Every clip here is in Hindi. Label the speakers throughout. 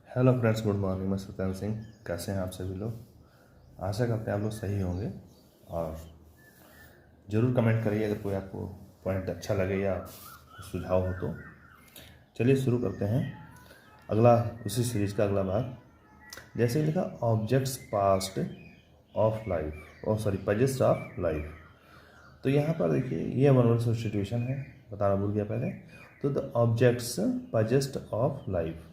Speaker 1: Hello friends, good morning. मैं सत्येंद्र सिंह। कैसे हैं आप सभी लोग? आशा करते हैं आप लोग सही होंगे और ज़रूर कमेंट करिए अगर कोई आपको पॉइंट अच्छा लगे या कुछ सुझाव हो तो। चलिए शुरू करते हैं अगला, उसी सीरीज का अगला भाग। जैसे लिखा objects past of life, पजेस्ट of life. तो यहाँ पर देखिए ये वन वर्ड सब्स्टिट्यूशन है, बताना भूल गया पहले। तो द ऑब्जेक्ट्स पजेस्ट ऑफ लाइफ,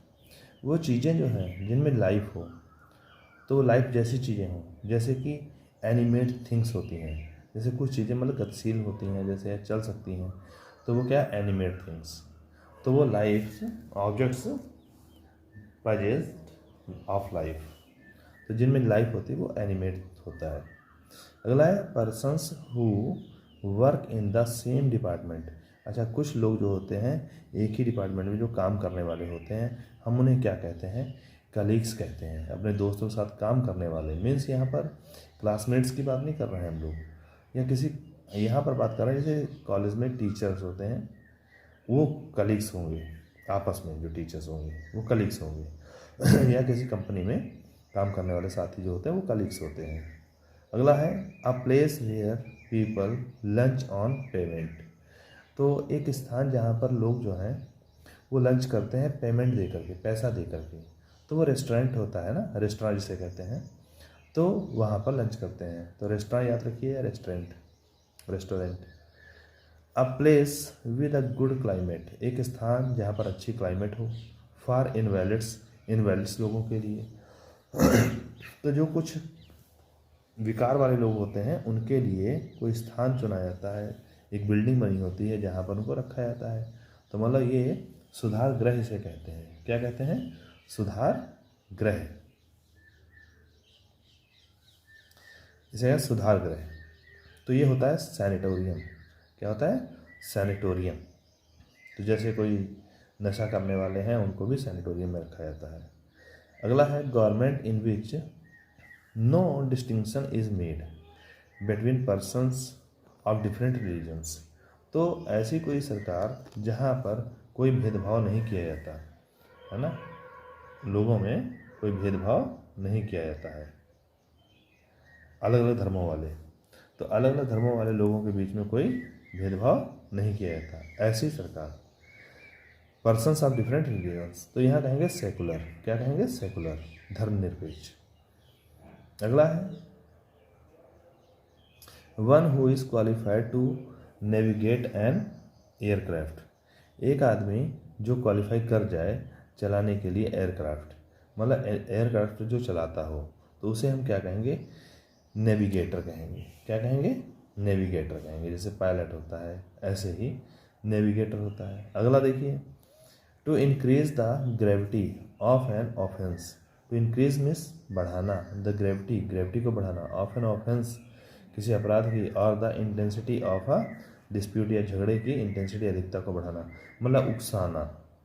Speaker 1: वो चीज़ें जो हैं जिनमें लाइफ हो, तो वो लाइफ जैसी चीज़ें हों, जैसे कि एनिमेट थिंग्स होती हैं। जैसे कुछ चीज़ें मतलब गतिशील होती हैं, जैसे चल सकती हैं, तो वो क्या एनिमेट थिंग्स। तो वो लाइफ ऑब्जेक्ट्स पजेस्ट ऑफ लाइफ, तो जिनमें लाइफ होती है वो एनिमेट होता है। अगला है persons who work in the same department. अच्छा, कुछ लोग जो होते हैं एक ही डिपार्टमेंट में जो काम करने वाले होते हैं, हम उन्हें क्या कहते हैं? कलीग्स कहते हैं। अपने दोस्तों के साथ काम करने वाले, मीन्स यहाँ पर क्लासमेट्स की बात नहीं कर रहे हैं हम लोग, या किसी, यहाँ पर बात कर रहे हैं जैसे कॉलेज में टीचर्स होते हैं वो कलीग्स होंगे, आपस में जो टीचर्स होंगे वो कलीग्स होंगे या किसी कंपनी में काम करने वाले साथी जो होते हैं वो कलीग्स होते हैं। अगला है a place where people lunch on payment. तो एक स्थान जहाँ पर लोग जो हैं वो लंच करते हैं पेमेंट दे करके, पैसा दे करके। तो वो रेस्टोरेंट होता है ना, रेस्टोरेंट जिसे कहते हैं, तो वहाँ पर लंच करते हैं। तो रेस्टोरेंट याद रखिए या restaurant, restaurant. A place with a good climate, एक स्थान जहाँ पर अच्छी क्लाइमेट हो। फॉर इनवैलिड्स, इनवैलिड्स लोगों के लिए तो जो कुछ विकार वाले लोग होते हैं उनके लिए कोई स्थान चुना जाता है, एक बिल्डिंग बनी होती है जहाँ पर उनको रखा जाता है। तो मतलब ये सुधार गृह इसे कहते हैं। क्या कहते हैं? सुधार गृह, इसे सुधार गृह। तो ये होता है सैनिटोरियम। क्या होता है? सैनिटोरियम। तो जैसे कोई नशा करने वाले हैं उनको भी सैनिटोरियम में रखा जाता है। अगला है government in which no distinction is made between persons of different religions. तो ऐसी कोई सरकार जहाँ पर कोई भेदभाव नहीं किया जाता है ना, लोगों में कोई भेदभाव नहीं किया जाता है अलग अलग धर्मों वाले, तो अलग अलग धर्मों वाले लोगों के बीच में कोई भेदभाव नहीं किया जाता, ऐसी सरकार। पर्सन्स ऑफ डिफरेंट रिलीजन्स, तो यहाँ कहेंगे सेकुलर। क्या कहेंगे? सेकुलर, धर्मनिरपेक्ष। अगला है one who is qualified to navigate an aircraft. एक आदमी जो क्वालिफाई कर जाए चलाने के लिए एयरक्राफ्ट, मतलब एयरक्राफ्ट जो चलाता हो, तो उसे हम क्या कहेंगे? नेविगेटर कहेंगे। क्या कहेंगे? नेविगेटर कहेंगे। जैसे पायलट होता है ऐसे ही नेविगेटर होता है। अगला देखिए, to increase the gravity of an offence. To increase means बढ़ाना, द ग्रेविटी, ग्रेविटी को बढ़ाना, ऑफ एन ऑफेंस, किसी अपराध की, और the intensity of a dispute, या झगड़े की इंटेंसिटी, अधिकता को बढ़ाना, मतलब उकसाना,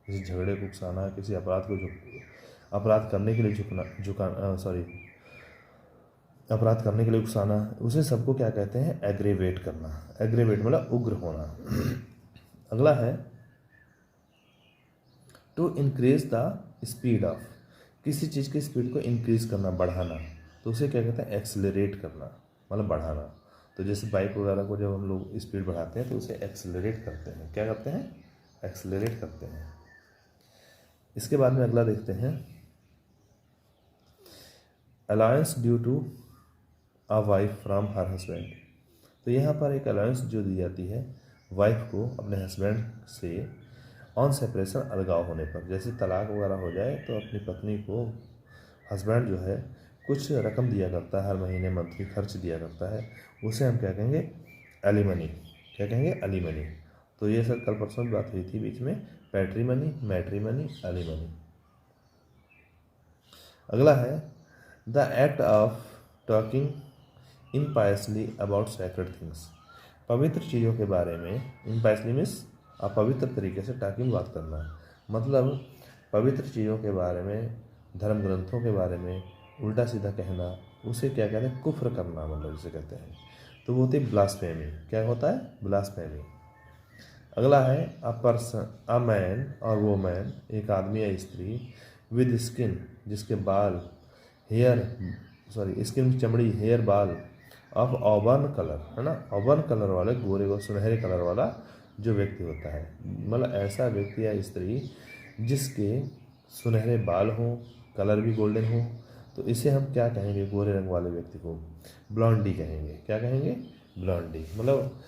Speaker 1: किसी झगड़े को उकसाना, किसी अपराध को अपराध करने के लिए अपराध करने के लिए उकसाना, उसे सबको क्या कहते हैं? एग्रेवेट करना। एग्रेवेट मतलब उग्र होना। अगला है to increase the speed of, किसी चीज़ की स्पीड को इंक्रीज करना, बढ़ाना, तो उसे क्या कहते हैं? एक्सेलरेट करना, मतलब बढ़ाना। तो जैसे बाइक वगैरह को जब हम लोग स्पीड बढ़ाते हैं तो उसे एक्सेलरेट करते हैं। क्या करते हैं? एक्सेलरेट करते हैं। इसके बाद में अगला देखते हैं alliance due to a wife from her husband. तो यहाँ पर एक अलायंस जो दी जाती है वाइफ को अपने हस्बैंड से ऑन सेपरेशन, अलगाव होने पर। जैसे तलाक वगैरह हो जाए तो अपनी पत्नी को हस्बैंड जो है कुछ रकम दिया करता है, हर महीने मंथली खर्च दिया करता है, उसे हम क्या कहेंगे? एलिमनी। क्या कहेंगे? एलिमनी। तो ये सर कल परसों बात हुई थी बीच में, पैट्रीमनी, मैट्रीमनी, एलिमनी। अगला है the act of talking impiously about sacred things. पवित्र चीज़ों के बारे में, इम्पायसली मीन्स अपवित्र तरीके से टॉकिंग, बात करना, मतलब पवित्र चीज़ों के बारे में, धर्म ग्रंथों के बारे में उल्टा सीधा कहना, उसे क्या कहते हैं? कुफ्र करना, मतलब जिसे कहते हैं। तो वो होती है ब्लास्फेमी। क्या होता है? ब्लास्फेमी। अगला है अ पर्सन, अ मैन और वोमैन, एक आदमी या स्त्री, विद स्किन, जिसके बाल, स्किन चमड़ी, हेयर बाल ऑफ ऑबर्न कलर, है ना, ऑबर्न कलर वाले, गोरे और सुनहरे कलर वाला जो व्यक्ति होता है, मतलब ऐसा व्यक्ति या स्त्री जिसके सुनहरे बाल हों, कलर भी गोल्डन हो, तो इसे हम क्या कहेंगे, गोरे रंग वाले व्यक्ति को ब्लॉन्डी कहेंगे। क्या कहेंगे, ब्लॉन्डी, मतलब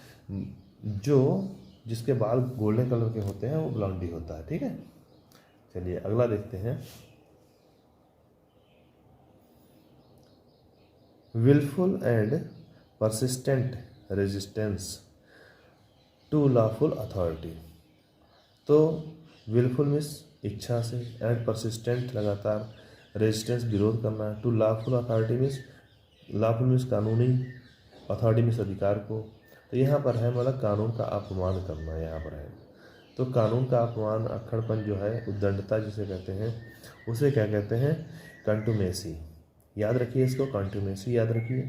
Speaker 1: जो जिसके बाल गोल्डन कलर के होते हैं वो ब्लॉन्डी होता है। ठीक है, चलिए अगला देखते हैं। Wilful and persistent resistance to lawful authority. तो विलफुल मीन्स इच्छा से, एंड परसिस्टेंट लगातार, रेजिस्टेंस विरोध करना, to lawful authority means, lawful means कानूनी, अथॉरिटी मीन्स अधिकार को। तो यहाँ पर है मतलब कानून का अपमान करना, यहाँ पर है। तो कानून का अपमान, अक्खड़पन जो है, उद्दंडता जिसे कहते हैं, उसे क्या कहते हैं, कंटुमेसी। याद रखिए इसको, कंटुमेसी याद रखिए,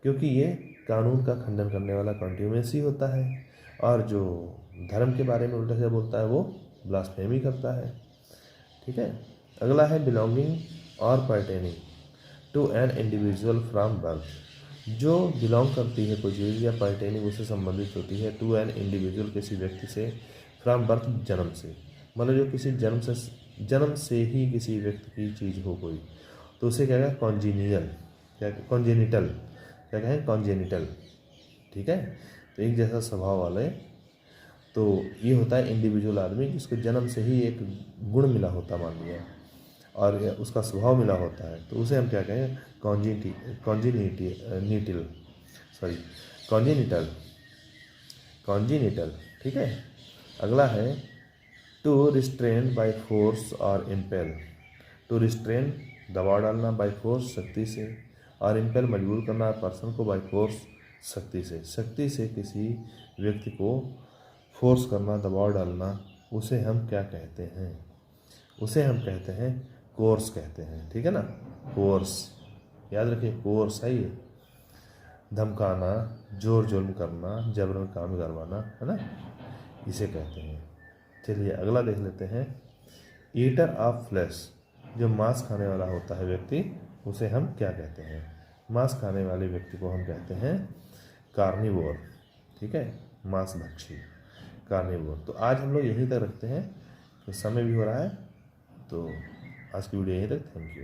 Speaker 1: क्योंकि ये कानून का खंडन करने वाला कंटुमेसी होता है, और जो धर्म के बारे में उल्टा से बोलता है वो ब्लास्फेमी करता है। ठीक है, अगला है बिलोंगिंग और pertaining to an individual from birth. जो बिलोंग करती है कोई चीज़, या पर्टेनिंग उससे संबंधित होती है, टू एन इंडिविजुअल किसी व्यक्ति से, फ्रॉम बर्थ जन्म से, मतलब जो किसी जन्म से ही किसी व्यक्ति की चीज़ हो कोई, तो उसे क्या कहें, कॉन्जीनियल, क्या कॉन्जेनिटल, क्या कहें, कॉन्जेनिटल। ठीक है, तो एक जैसा स्वभाव वाले, तो ये होता है इंडिविजुअल आदमी जिसको जन्म से ही एक गुण मिला होता, मान लिया, और उसका स्वभाव मिला होता है, तो उसे हम क्या कहें, कॉन्जीनिटल, सॉरी कॉन्जीनिटल। ठीक है, अगला है टू रिस्ट्रेन बाय फोर्स और इम्पेल। टू रिस्ट्रेन दबाव डालना, बाय फोर्स शक्ति से, और इम्पेल मजबूर करना पर्सन को बाय फोर्स शक्ति से। शक्ति से किसी व्यक्ति को फोर्स करना, दबाव डालना, उसे हम क्या कहते हैं, उसे हम कहते हैं कोर्स कहते हैं। ठीक है ना, कोर्स याद रखिए, कोर्स है ये, धमकाना, जोर जुल्म करना, जबरन काम करवाना, है ना, इसे कहते हैं। चलिए अगला देख लेते हैं। ईटर ऑफ फ्लैश, जो मांस खाने वाला होता है व्यक्ति, उसे हम क्या कहते हैं, मांस खाने वाले व्यक्ति को हम कहते हैं कार्निवोर। ठीक है, मांसभक्षी, कार्निवोर। तो आज हम लोग यहीं तक रखते हैं, तो समय भी हो रहा है, तो आज की वीडियो यहीं तक। Thank you.